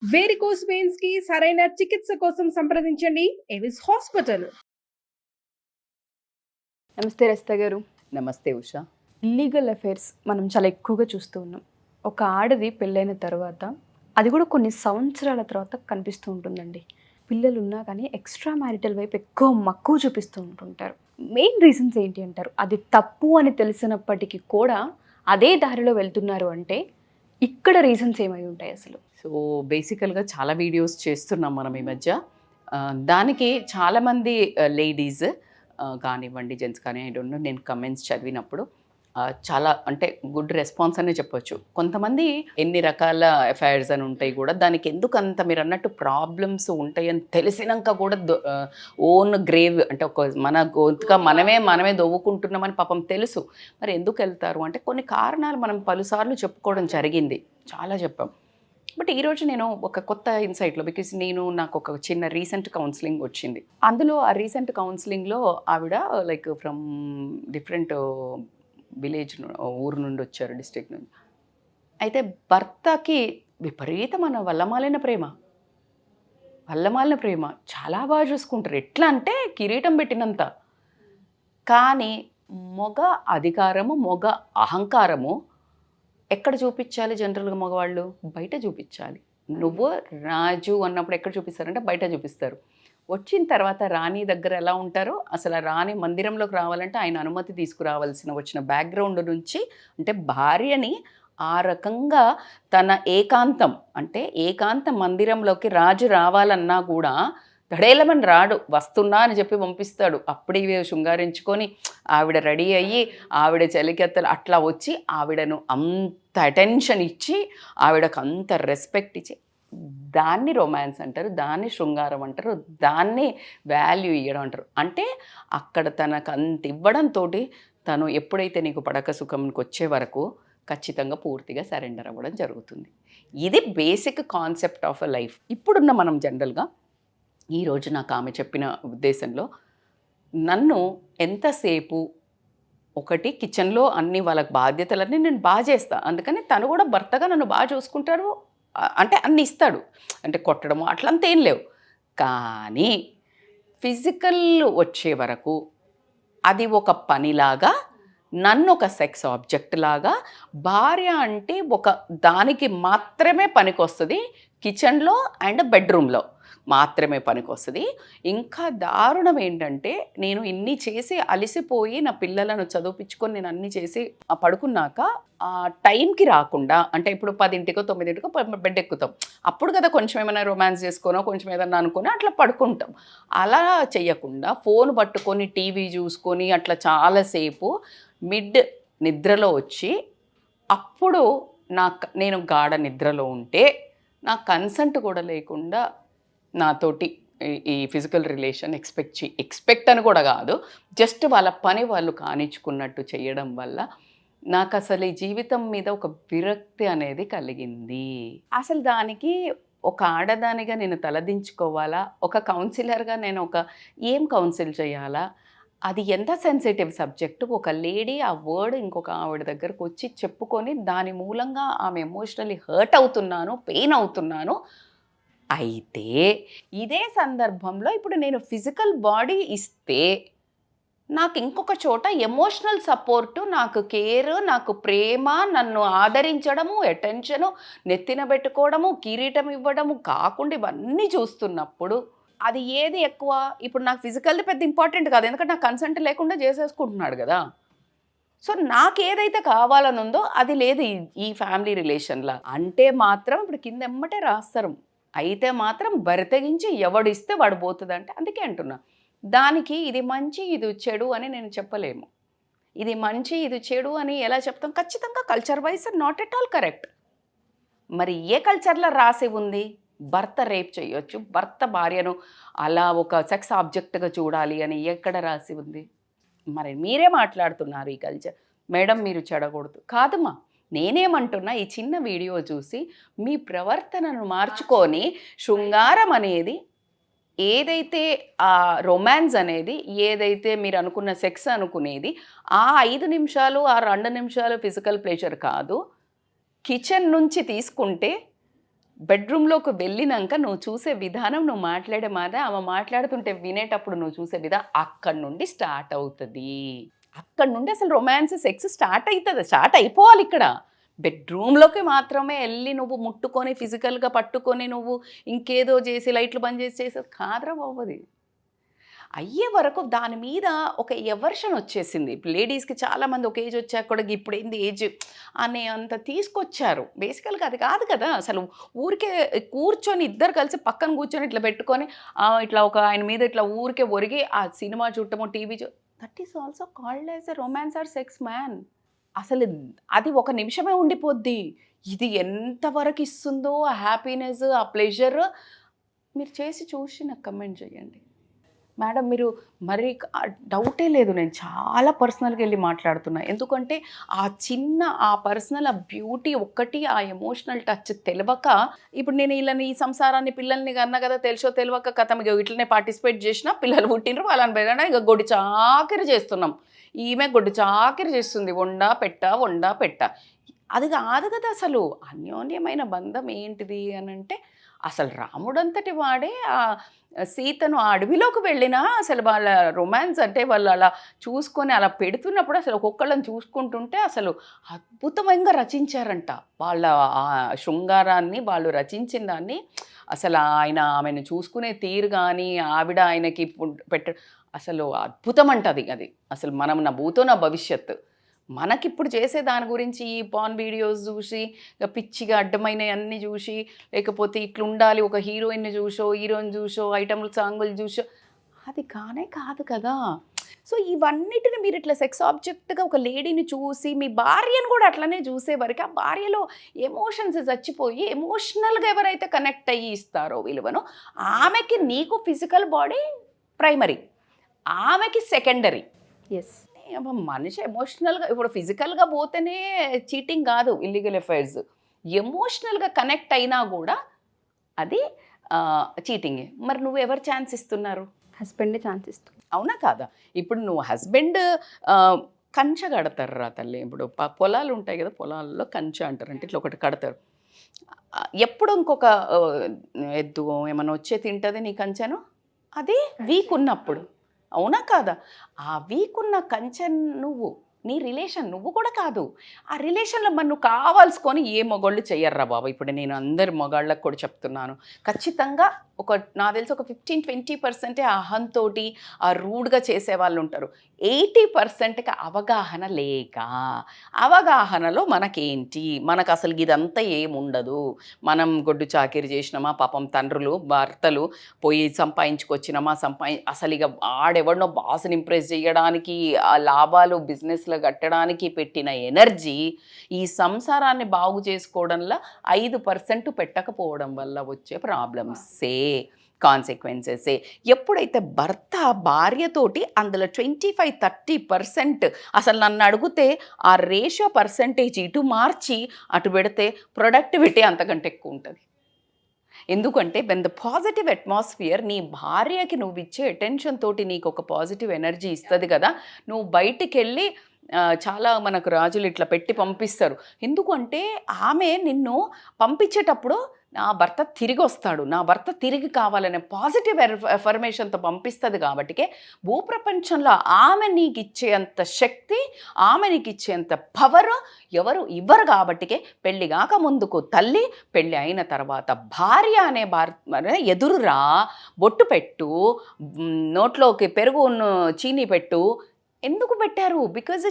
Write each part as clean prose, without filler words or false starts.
Varicose veins కి సరైన చికిత్స కోసం సంప్రదించండి ఎవిస్ హాస్పిటల్. నమస్తే రస్తా గారు. నమస్తే ఉషా. ఇల్లీగల్ అఫైర్స్ మనం చాలా ఎక్కువగా చూస్తూ ఉన్నాం. ఒక ఆడది పెళ్ళైన తర్వాత అది కూడా కొన్ని సంవత్సరాల తర్వాత కనిపిస్తూ ఉంటుందండి. పిల్లలు ఉన్నా కానీ ఎక్స్ట్రా మ్యారిటల్ వైపు ఎక్కువ మక్కువ చూపిస్తూ ఉంటుంటారు. మెయిన్ రీజన్స్ ఏంటి అంటారు? అది తప్పు అని తెలిసినప్పటికీ కూడా అదే దారిలో వెళ్తున్నారు అంటే ఇక్కడ రీజన్స్ ఏమై ఉంటాయి అసలు? సో బేసికల్గా చాలా వీడియోస్ చేస్తున్నాం మనం ఈ మధ్య. దానికి చాలామంది లేడీస్ కానివ్వండి, జెంట్స్ కానీ, ఐ డోంట్ నో, నేను కమెంట్స్ చదివినప్పుడు చాలా అంటే గుడ్ రెస్పాన్స్ అనే చెప్పొచ్చు. కొంతమంది ఎన్ని రకాల అఫైర్స్ అని ఉంటాయి కూడా, దానికి ఎందుకు అంత మీరు అన్నట్టు ప్రాబ్లమ్స్ ఉంటాయని తెలిసినాక కూడా ఓన్ గ్రేవ్ అంటే ఒక మన గొంతుగా మనమే దవ్వుకుంటున్నామని పాపం తెలుసు. మరి ఎందుకు వెళ్తారు అంటే కొన్ని కారణాలు మనం పలుసార్లు చెప్పుకోవడం జరిగింది, చాలా చెప్పాం. బట్ ఈరోజు నేను ఒక కొత్త ఇన్సైట్లో, బికాజ్ నాకు ఒక చిన్న రీసెంట్ కౌన్సిలింగ్ వచ్చింది. అందులో ఆ రీసెంట్ కౌన్సిలింగ్లో ఆవిడ లైక్ ఫ్రమ్ డిఫరెంట్ విలేజ్ ఊరు నుండి వచ్చారు, డిస్ట్రిక్ట్ నుండి. అయితే భర్తకి విపరీతమైన వల్లమాలిన ప్రేమ చాలా బాగా చూసుకుంటారు. ఎట్లా అంటే కిరీటం పెట్టినంత. కానీ మొగ అధికారము, మొగ అహంకారము ఎక్కడ చూపించాలి? జనరల్గా మగవాళ్ళు బయట చూపించాలి. నువ్వు రాజు అన్నప్పుడు ఎక్కడ చూపిస్తారంటే బయట చూపిస్తారు. వచ్చిన తర్వాత రాణి దగ్గర ఎలా ఉంటారో, అసలు ఆ రాణి మందిరంలోకి రావాలంటే ఆయన అనుమతి తీసుకురావాల్సిన వచ్చిన బ్యాక్గ్రౌండ్ నుంచి, అంటే భార్యని ఆ రకంగా తన ఏకాంతం, అంటే ఏకాంత మందిరంలోకి రాజు రావాలన్నా కూడా ధడేలమని రాడు, వస్తున్నా అని చెప్పి పంపిస్తాడు. అప్పుడే శృంగారించుకొని ఆవిడ రెడీ అయ్యి ఆవిడ చలికెత్తలు అట్లా వచ్చి ఆవిడను అంత అటెన్షన్ ఇచ్చి ఆవిడకు అంత రెస్పెక్ట్ ఇచ్చి, దాన్ని రొమాన్స్ అంటారు, దాన్ని శృంగారం అంటారు, దాన్ని వాల్యూ ఇవ్వడం అంటారు. అంటే అక్కడ తనకు అంత ఇవ్వడంతో తను ఎప్పుడైతే నీకు పడక సుఖంకి వచ్చే వరకు ఖచ్చితంగా పూర్తిగా సరెండర్ అవ్వడం జరుగుతుంది. ఇది basic concept of a life. ఇప్పుడున్న మనం జనరల్గా ఈరోజు నాకు ఆమె చెప్పిన ఉద్దేశంలో, నన్ను ఎంతసేపు ఒకటి కిచెన్లో అన్ని వాళ్ళకి బాధ్యతలన్నీ నేను బాగా చేస్తాను, అందుకని తను కూడా భర్తగా నన్ను బాగా చూసుకుంటారు, అంటే అన్ని ఇస్తాడు, అంటే కొట్టడము అట్లంతా ఏం లేవు. కానీ ఫిజికల్ వచ్చే వరకు అది ఒక పనిలాగా, నన్ను ఒక సెక్స్ ఆబ్జెక్ట్ లాగా, భార్య అంటే ఒక దానికి మాత్రమే పనికొస్తుంది, కిచెన్లో అండ్ బెడ్రూమ్లో మాత్రమే పనికొస్తుంది. ఇంకా దారుణం ఏంటంటే, నేను ఇన్ని చేసి అలసిపోయి నా పిల్లలను చదివించుకొని నేను అన్ని చేసి పడుకున్నాక ఆ టైంకి రాకుండా, అంటే ఇప్పుడు 10ంటికో 9ంటికో బెడ్ ఎక్కుతాం, అప్పుడు కదా కొంచెం ఏమైనా రొమాన్స్ చేసుకోనో కొంచెం ఏదన్నా అనుకుని అట్లా పడుకుంటాం. అలా చేయకుండా ఫోన్ పట్టుకొని టీవీ చూసుకొని అట్లా చాలాసేపు మిడ్ నిద్రలో వచ్చి, అప్పుడు నేను గాఢ నిద్రలో ఉంటే నా కన్సెంట్ కూడా లేకుండా నాతోటి ఈ ఫిజికల్ రిలేషన్ ఎక్స్పెక్ట్ అని కూడా కాదు, జస్ట్ వాళ్ళ పని వాళ్ళు కానిచ్చుకున్నట్టు చేయడం వల్ల నాకు అసలు ఈ జీవితం మీద ఒక విరక్తి అనేది కలిగింది. అసలు దానికి ఒక ఆడదానిగా నేను తలదించుకోవాలా, ఒక కౌన్సిలర్గా నేను ఏం కౌన్సిల్ చేయాలా, అది ఎంత సెన్సిటివ్ సబ్జెక్టు. ఒక లేడీ ఆ వర్డ్ ఇంకొక ఆవిడ దగ్గరకు వచ్చి చెప్పుకొని దాని మూలంగా ఆమె ఎమోషనల్లీ హర్ట్ అవుతున్నాను, పెయిన్ అవుతున్నాను. అయితే ఇదే సందర్భంలో ఇప్పుడు నేను ఫిజికల్ బాడీ ఇస్తే నాకు ఇంకొక చోట ఎమోషనల్ సపోర్టు, నాకు కేర్, నాకు ప్రేమ, నన్ను ఆదరించడము, అటెన్షను, నెత్తిన పెట్టుకోవడము, కిరీటం ఇవ్వడము కాకుండా ఇవన్నీ చూస్తున్నప్పుడు అది ఏది ఎక్కువ? ఇప్పుడు నాకు ఫిజికల్ది పెద్ద ఇంపార్టెంట్ కాదు, ఎందుకంటే నాకు కన్సెంట్ లేకుండా చేసేసుకుంటున్నాడు కదా. సో నాకు ఏదైతే కావాలని ఉందో అది లేదు ఈ ఫ్యామిలీ రిలేషన్లో. అంటే మాత్రం ఇప్పుడు కింద ఎమ్మటే రాస్తారు, అయితే మాత్రం బరితెగించి ఎవడిస్తే వాడు పోతుంది అంటే. అందుకే అంటున్నా, దానికి ఇది మంచి ఇది చెడు అని నేను చెప్పలేము. ఇది మంచి ఇది చెడు అని ఎలా చెప్తాం? ఖచ్చితంగా culture wise not at all correct. మరి ఏ కల్చర్లో రాసి ఉంది భర్త రేప్ చేయొచ్చు, భర్త భార్యను అలా ఒక సెక్స్ ఆబ్జెక్ట్గా చూడాలి అని ఎక్కడ రాసి ఉంది? మరి మీరే మాట్లాడుతున్నారు ఈ కల్చర్, మేడం మీరు చెడకూడదు కాదమ్మా. నేనేమంటున్నా, ఈ చిన్న వీడియో చూసి మీ ప్రవర్తనను మార్చుకొని శృంగారం అనేది ఏదైతే ఆ రొమాన్స్ అనేది ఏదైతే మీరు అనుకున్న సెక్స్ అనుకునేది ఆ 5 నిమిషాలు ఆ 2 నిమిషాలు ఫిజికల్ ప్లెజర్ కాదు, కిచెన్ నుంచి తీసుకుంటే బెడ్రూమ్లోకి వెళ్ళినాక నువ్వు చూసే విధానం, నువ్వు మాట్లాడే మాట, ఆమె మాట్లాడుతుంటే వినేటప్పుడు నువ్వు చూసే విధానం అక్కడి నుండి స్టార్ట్ అవుతుంది. అక్కడి నుండి అసలు రొమాన్స్, సెక్స్ స్టార్ట్ అయిపోవాలి. ఇక్కడ బెడ్రూమ్లోకి మాత్రమే వెళ్ళి నువ్వు ముట్టుకొని ఫిజికల్గా పట్టుకొని నువ్వు ఇంకేదో చేసి లైట్లు బంద్ చేసేది కాదురా బాబు. అది అయ్యే వరకు దాని మీద ఒక ఎవర్షన్ వచ్చేసింది. ఇప్పుడు లేడీస్కి చాలామంది ఒక ఏజ్ వచ్చాక కూడా ఇప్పుడు ఏంది ఏజ్ అనే అంత తీసుకొచ్చారు. బేసికల్గా అది కాదు కదా. అసలు ఊరికే కూర్చొని ఇద్దరు కలిసి పక్కన కూర్చొని ఇట్లా పెట్టుకొని ఇట్లా ఒక ఆయన మీద ఇట్లా ఊరికే ఒరిగి ఆ సినిమా చూడటము, TV that is also called as a romance or sex man. అసలు అది ఒక నిమిషమే ఉండిపోద్ది. ఇది ఎంతవరకు ఇస్తుందో ఆ హ్యాపీనెస్, ఆ ప్లెజర్ మీరు చేసి చూసి నాకు కమెంట్ చేయండి. మేడం మీరు మరి డౌటే లేదు, నేను చాలా పర్సనల్గా వెళ్ళి మాట్లాడుతున్నా. ఎందుకంటే ఆ పర్సనల్ ఆ బ్యూటీ ఒక్కటి, ఆ ఎమోషనల్ టచ్ తెలియక, ఇప్పుడు నేను వీళ్ళని ఈ సంసారాన్ని పిల్లల్ని కన్నా కదా తెలుసో తెలియక కథ ఇట్లనే పార్టిసిపేట్ చేసిన, పిల్లలు పుట్టినరు, వాళ్ళని పెరగడా ఇక గొడ్డు చాకిరి చేస్తున్నాం. ఈమె గొడ్డు చాకిరి చేస్తుంది, వండా పెట్ట. అది కాదు కదా. అసలు అన్యోన్యమైన బంధం ఏంటిది అని అంటే, అసలు రాముడంతటి వాడే సీతను ఆ అడవిలోకి వెళ్ళినా అసలు వాళ్ళ రొమాన్స్ అంటే వాళ్ళు అలా చూసుకొని అలా పెడుతున్నప్పుడు అసలు ఒక్కొక్కళ్ళని చూసుకుంటుంటే అసలు అద్భుతంగా రచించారంట. వాళ్ళ శృంగారాన్ని వాళ్ళు రచించిన దాన్ని అసలు ఆమెను చూసుకునే తీరు కానీ, ఆవిడ ఆయనకి అసలు అద్భుతం అంటది. అది అసలు మనం నా భూతో నా భవిష్యత్తు. మనకిప్పుడు చేసే దాని గురించి ఈ పాన్ వీడియోస్ చూసి పిచ్చిగా అడ్డమైన అన్నీ చూసి, లేకపోతే ఇట్లుండాలి ఒక హీరోయిన్ని చూసో ఐటమ్లు సాంగులు చూసో అది కాదు కదా. సో ఇవన్నిటిని మీరు ఇట్లా సెక్స్ ఆబ్జెక్ట్గా ఒక లేడీని చూసి మీ భార్యను కూడా అట్లనే చూసే వరకు ఆ భార్యలో ఎమోషన్స్ చచ్చిపోయి ఎమోషనల్గా ఎవరైతే కనెక్ట్ అయ్యి ఇస్తారో విలువను, ఆమెకి నీకు ఫిజికల్ బాడీ ప్రైమరీ, ఆమెకి సెకండరీ. ఎస్, మనిషి ఎమోషనల్గా ఇప్పుడు ఫిజికల్గా పోతేనే చీటింగ్ కాదు, ఇల్లీగల్ అఫైర్స్. ఎమోషనల్గా కనెక్ట్ అయినా కూడా అది చీటింగే. మరి నువ్వు ఎవరు ఛాన్స్ ఇస్తున్నారు? హస్బెండే ఛాన్స్ ఇస్తుంది. అవునా కాదా? ఇప్పుడు నువ్వు హస్బెండ్ కంచె కడతారు రా తల్లి. ఇప్పుడు పొలాలు ఉంటాయి కదా, పొలాల్లో కంచె అంటారు. అంటే ఇట్లా ఒకటి కడతారు. ఎప్పుడు ఇంకొక ఎద్దు ఏమైనా వచ్చే తింటుంది నీ కంచెను, అది వీక్ ఉన్నప్పుడు. అవునా కాదా? ఆ వీక్ ఉన్న కంచె నీ రిలేషన్ నువ్వు కూడా కాదు. ఆ రిలేషన్లో మరి నువ్వు కావాల్సుకొని ఏ మగవాళ్ళు చెయ్యర్రా బాబు. ఇప్పుడు నేను అందరి మగాళ్ళకు కూడా చెప్తున్నాను, ఖచ్చితంగా నాకు తెలిసి ఒక 15-20% అహంతో ఆ రూడ్గా చేసేవాళ్ళు ఉంటారు. 80%కి అవగాహన లేక, అవగాహనలో మనకేంటి, మనకు అసలు ఇదంతా ఏముండదు, మనం గొడ్డు చాకిరి చేసినామా, పాపం తండ్రులు భర్తలు పోయి సంపాదించుకొచ్చినామా, అసలు ఇక ఆడెవడనో బాస్ని ఇంప్రెస్ చేయడానికి, ఆ లాభాలు బిజినెస్లో కట్టడానికి పెట్టిన ఎనర్జీ ఈ సంసారాన్ని బాగు చేసుకోవడంలో 5% పెట్టకపోవడం వల్ల వచ్చే ప్రాబ్లమ్సే, కాన్సిక్వెన్సెసే. ఎప్పుడైతే భర్త భార్యతోటి అందులో 25-30% అసలు నన్ను అడిగితే ఆ రేషియో పర్సంటేజ్ ఇటు మార్చి అటు పెడితే ప్రొడక్టివిటీ అంతకంటే ఎక్కువ ఉంటుంది. ఎందుకంటే వెన్ ద పాజిటివ్ అట్మాస్ఫియర్, నీ భార్యకి నువ్వు ఇచ్చే అటెన్షన్ తోటి నీకు ఒక పాజిటివ్ ఎనర్జీ ఇస్తుంది కదా. నువ్వు బయటికి వెళ్ళి చాలా మనకు రాజులు ఇట్లా పెట్టి పంపిస్తారు. ఎందుకంటే ఆమె నిన్ను పంపించేటప్పుడు నా భర్త తిరిగి వస్తాడు, నా భర్త తిరిగి కావాలనే పాజిటివ్ ఎఫర్మేషన్తో పంపిస్తుంది. కాబట్టికే భూప్రపంచంలో ఆమె నీకు ఇచ్చేంత శక్తి, ఆమె నీకు ఇచ్చేంత పవర్ ఎవరు ఇవ్వరు. కాబట్టికే పెళ్ళి కాక ముందుకు తల్లి, పెళ్ళి అయిన తర్వాత భార్య అనే ఎదురురా, బొట్టు పెట్టు, నోట్లోకి పెరుగు చీనీ పెట్టు. ఎందుకు పెట్టారు? బికాజ్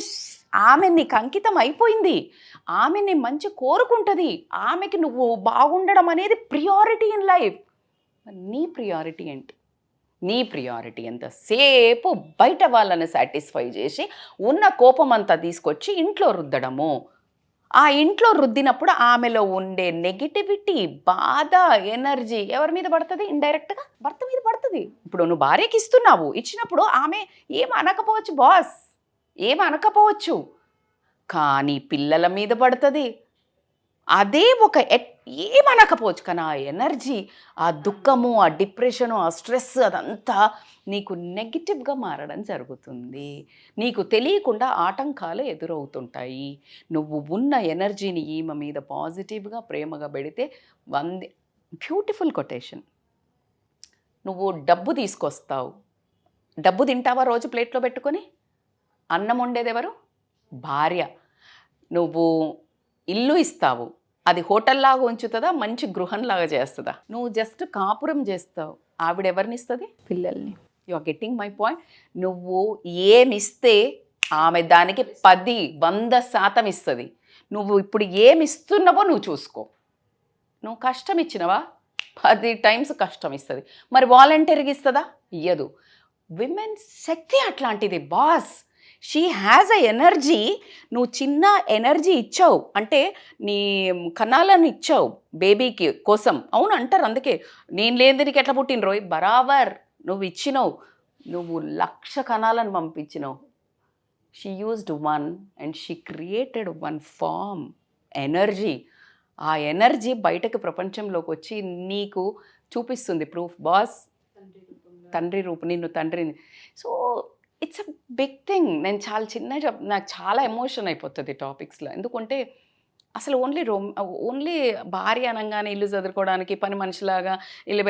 ఆమె నీకు అంకితం అయిపోయింది, ఆమె నీ మంచి కోరుకుంటుంది, ఆమెకి నువ్వు బాగుండడం అనేది ప్రియారిటీ ఇన్ లైఫ్. నీ ప్రియారిటీ ఏంటి? నీ ప్రియారిటీ ఎంతసేపు బయట వాళ్ళని సాటిస్ఫై చేసి ఉన్న కోపం అంతా తీసుకొచ్చి ఇంట్లో రుద్దడము. ఆ ఇంట్లో రుద్దినప్పుడు ఆమెలో ఉండే నెగిటివిటీ, బాధ, ఎనర్జీ ఎవరి మీద పడుతుంది? ఇండైరెక్ట్గా భర్త మీద పడుతుంది. ఇప్పుడు నువ్వు భార్యకి ఇచ్చినప్పుడు ఆమె ఏం అనకపోవచ్చు, బాస్ ఏం అనకపోవచ్చు, కానీ పిల్లల మీద పడుతుంది. అదే ఏమనకపోవచ్చు, కానీ ఆ ఎనర్జీ, ఆ దుఃఖము, ఆ డిప్రెషను, ఆ స్ట్రెస్ అదంతా నీకు నెగిటివ్గా మారడం జరుగుతుంది. నీకు తెలియకుండా ఆటంకాలు ఎదురవుతుంటాయి. నువ్వు ఉన్న ఎనర్జీని ఈమె మీద పాజిటివ్గా ప్రేమగా పెడితే బ్యూటిఫుల్ కొటేషన్. నువ్వు డబ్బు తీసుకొస్తావు, డబ్బు తింటావా రోజు ప్లేట్లో పెట్టుకొని? అన్నం వండేది ఎవరు? భార్య. నువ్వు ఇల్లు ఇస్తావు, అది హోటల్లాగా ఉంచుతుందా, మంచి గృహంలాగా చేస్తుందా? నువ్వు జస్ట్ కాపురం చేస్తావు, ఆవిడ ఎవరిని ఇస్తుంది? పిల్లల్ని. You are getting my point. నువ్వు ఏమిస్తే ఆమె దానికి 100% ఇస్తుంది. నువ్వు ఇప్పుడు ఏమి ఇస్తున్నావో నువ్వు చూసుకో. నువ్వు కష్టం ఇచ్చినవా 10 times కష్టం ఇస్తుంది. మరి వాలంటీర్గా ఇస్తుందా? ఇయ్యదు. విమెన్ శక్తి అట్లాంటిది boss. She has a energy. నువ్వు చిన్న ఎనర్జీ ఇచ్చావు అంటే నీ కణాలను ఇచ్చావు బేబీకి కోసం. అవును అంటారు, అందుకే నేను లేని నీకు ఎట్లా పుట్టినరోయ్ బరాబర్ నువ్వు ఇచ్చినావు. నువ్వు 1,00,000 కణాలను పంపించినావు. She used 1 and she created 1 form energy. ఆ ఎనర్జీ బయటకు ప్రపంచంలోకి వచ్చి నీకు చూపిస్తుంది ప్రూఫ్ బాస్. తండ్రి రూపం, నిన్ను తండ్రిని. So it's a big thing. నేను చాలా నాకు చాలా ఎమోషన్ అయిపోతుంది టాపిక్స్లో. ఎందుకంటే అసలు ఓన్లీ భార్య అనగానే ఇల్లు చదువుకోవడానికి పని మనిషిలాగా ఇల్లు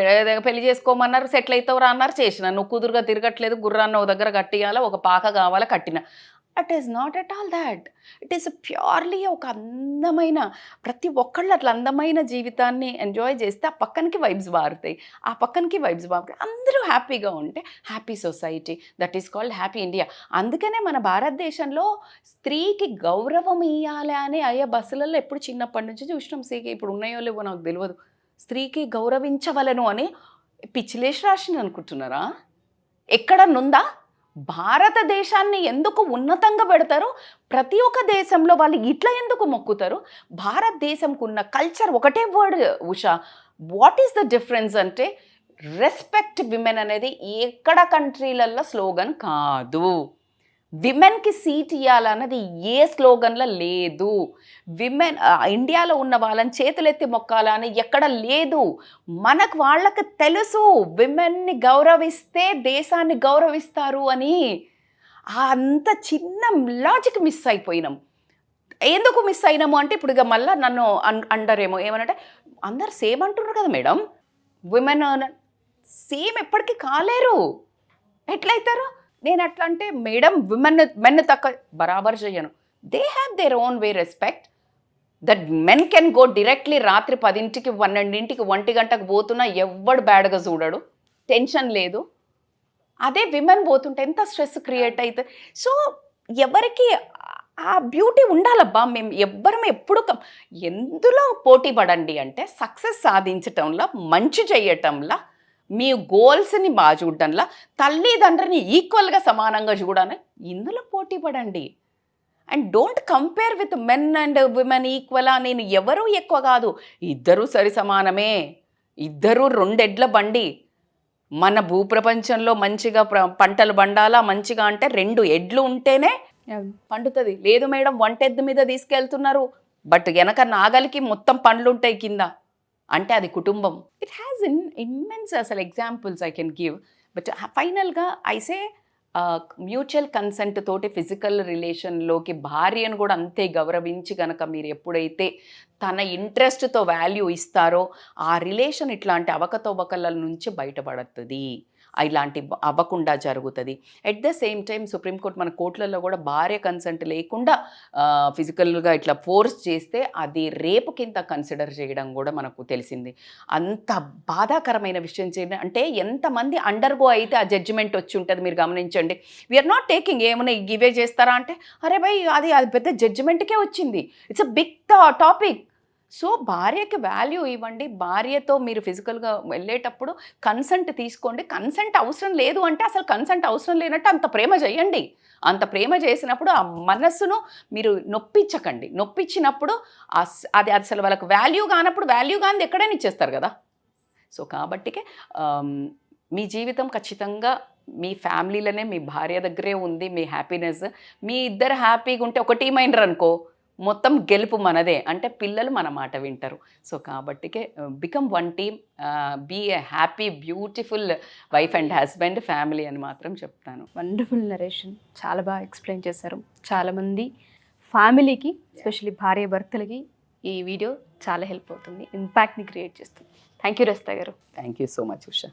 పెళ్లి చేసుకోమన్నారు, సెటిల్ అవుతావురా అన్నారు, చేసిన. నువ్వు కుదురుగా తిరగట్లేదు, గుర్రాన్ని ఒక దగ్గర కట్టియాలా, ఒక పాక కావాలా, కట్టిన. It is not at all that. It is purely ఒక అందమైన, ప్రతి ఒక్కళ్ళు అట్లా అందమైన జీవితాన్ని ఎంజాయ్ చేస్తే ఆ పక్కనకి వైబ్స్ మారుతాయి, ఆ పక్కనకి వైబ్స్ మారుతాయి. అందరూ హ్యాపీగా ఉంటే happy society. That is called happy India. అందుకనే మన భారతదేశంలో స్త్రీకి గౌరవం ఇవ్వాలి అని అయ్యే బస్సులలో ఎప్పుడు చిన్నప్పటి నుంచి చూసినాం. స్త్రీకి ఇప్పుడు ఉన్నాయో లేవో నాకు తెలియదు. స్త్రీకి గౌరవించవలను అని పిచ్చిలేసి రాసింది అనుకుంటున్నారా? ఎక్కడనుందా? భారతదేశాన్ని ఎందుకు ఉన్నతంగా పెడతారు? ప్రతి ఒక్క దేశంలో వాళ్ళు ఇట్లా ఎందుకు మొక్కుతారు? భారతదేశంకు ఉన్న కల్చర్ ఒకటే word Usha. What is the difference అంటే రెస్పెక్ట్ విమెన్ అనేది ఎక్కడ కంట్రీలలో స్లోగన్ కాదు. విమెన్కి సీట్ ఇవ్వాలన్నది ఏ స్లోగన్లో లేదు. విమెన్ ఇండియాలో ఉన్న వాళ్ళని చేతులెత్తి మొక్కాలని ఎక్కడ లేదు. మనకు వాళ్ళకి తెలుసు విమెన్ని గౌరవిస్తే దేశాన్ని గౌరవిస్తారు అని. అంత చిన్న లాజిక్ మిస్ అయిపోయినాం. ఎందుకు మిస్ అయినాము అంటే ఇప్పుడు ఇక మళ్ళీ నన్ను అండరేమో ఏమనంటే అందరు సేమ్ అంటున్నారు కదా మేడం, విమెన్ సేమ్ ఎప్పటికీ కాలేరు, ఎట్లయితారు? నేను అట్లా అంటే మేడం మెన్ తక్కువ బరాబర్ చేయను. They have their own way respect. That men can go directly రాత్రి 10ంటికి 12ంటికి 1 గంటకు పోతున్నా ఎవ్వడు బ్యాడ్గా చూడడు, టెన్షన్ లేదు. అదే విమెన్ పోతుంటే ఎంత స్ట్రెస్ క్రియేట్ అవుతుంది. సో ఎవరికి ఆ బ్యూటీ ఉండాలబ్బా. మేము ఎవ్వరం ఎప్పుడు ఎందులో పోటీ పడండి అంటే సక్సెస్ సాధించటంలో, మంచి చేయటంలో, మీ గోల్స్ని బాగా చూడడంలా, తల్లిదండ్రిని ఈక్వల్గా సమానంగా చూడాలని ఇందులో పోటీ పడండి. And don't compare with men and women equally. నేను ఎవరూ ఎక్కువ కాదు, ఇద్దరూ సరి సమానమే, ఇద్దరూ 2 ఎడ్ల బండి. మన భూప్రపంచంలో మంచిగా పంటలు పండాలా మంచిగా అంటే 2 ఎడ్లు ఉంటేనే పండుతుంది. లేదు మేడం 1 ఎద్దు మీద తీసుకెళ్తున్నారు, బట్ వెనక నాగలికి మొత్తం పండ్లు ఉంటాయి కింద అంటే అది కుటుంబం. ఇట్ హ్యాస్ ఇమ్మెన్స్ అసలు examples I can give. But ఫైనల్గా ఐసే మ్యూచువల్ కన్సెంట్ తోటి ఫిజికల్ రిలేషన్లోకి భార్యను కూడా అంతే గౌరవించి కనుక మీరు ఎప్పుడైతే తన ఇంట్రెస్ట్తో వాల్యూ ఇస్తారో ఆ రిలేషన్ ఇట్లాంటి అవకతవకల నుంచి బయటపడుతుంది, ఇలాంటి అవ్వకుండా జరుగుతుంది. At the same time supreme court మన కోర్టులలో కూడా భార్య కన్సెంట్ లేకుండా ఫిజికల్గా ఇట్లా ఫోర్స్ చేస్తే అది రేపు కింద కన్సిడర్ చేయడం కూడా మనకు తెలిసింది. అంత బాధాకరమైన విషయం చేయండి అంటే ఎంతమంది అండర్గో అయితే ఆ జడ్జిమెంట్ వచ్చి ఉంటుంది మీరు గమనించండి. వీఆర్ నాట్ టేకింగ్ ఏమైనా గివే చేస్తారా అంటే అరే భయ్ అది పెద్ద జడ్జిమెంట్కే వచ్చింది. It's a big topic. So భార్యకి వాల్యూ ఇవ్వండి. భార్యతో మీరు ఫిజికల్గా వెళ్ళేటప్పుడు కన్సెంట్ తీసుకోండి. కన్సెంట్ అవసరం లేదు అంటే అసలు కన్సెంట్ అవసరం లేనట్టు అంత ప్రేమ చేయండి. అంత ప్రేమ చేసినప్పుడు ఆ మనస్సును మీరు నొప్పించకండి. నొప్పించినప్పుడు అది అసలు వాళ్ళకి వాల్యూ కానప్పుడు వాల్యూ కానిది ఎక్కడైనా ఇచ్చేస్తారు కదా. సో కాబట్టికే మీ జీవితం ఖచ్చితంగా మీ ఫ్యామిలీలోనే మీ భార్య దగ్గరే ఉంది. మీ హ్యాపీనెస్ మీ ఇద్దరు హ్యాపీగా ఉంటే ఒక టీం అయినరు అనుకో మొత్తం గెలుపు మనదే, అంటే పిల్లలు మన మాట వింటారు. సో కాబట్టికే become 1 team, be a happy beautiful wife and husband family అని మాత్రం చెప్తాను. వండర్ఫుల్ నరేషన్, చాలా బాగా ఎక్స్ప్లెయిన్ చేశారు. చాలామంది ఫ్యామిలీకి ఎస్పెషల్లీ భార్య భర్తలకి ఈ వీడియో చాలా హెల్ప్ అవుతుంది, ఇంపాక్ట్ని క్రియేట్ చేస్తుంది. థ్యాంక్ యూ రజిత గారు. Thank you so much Usha.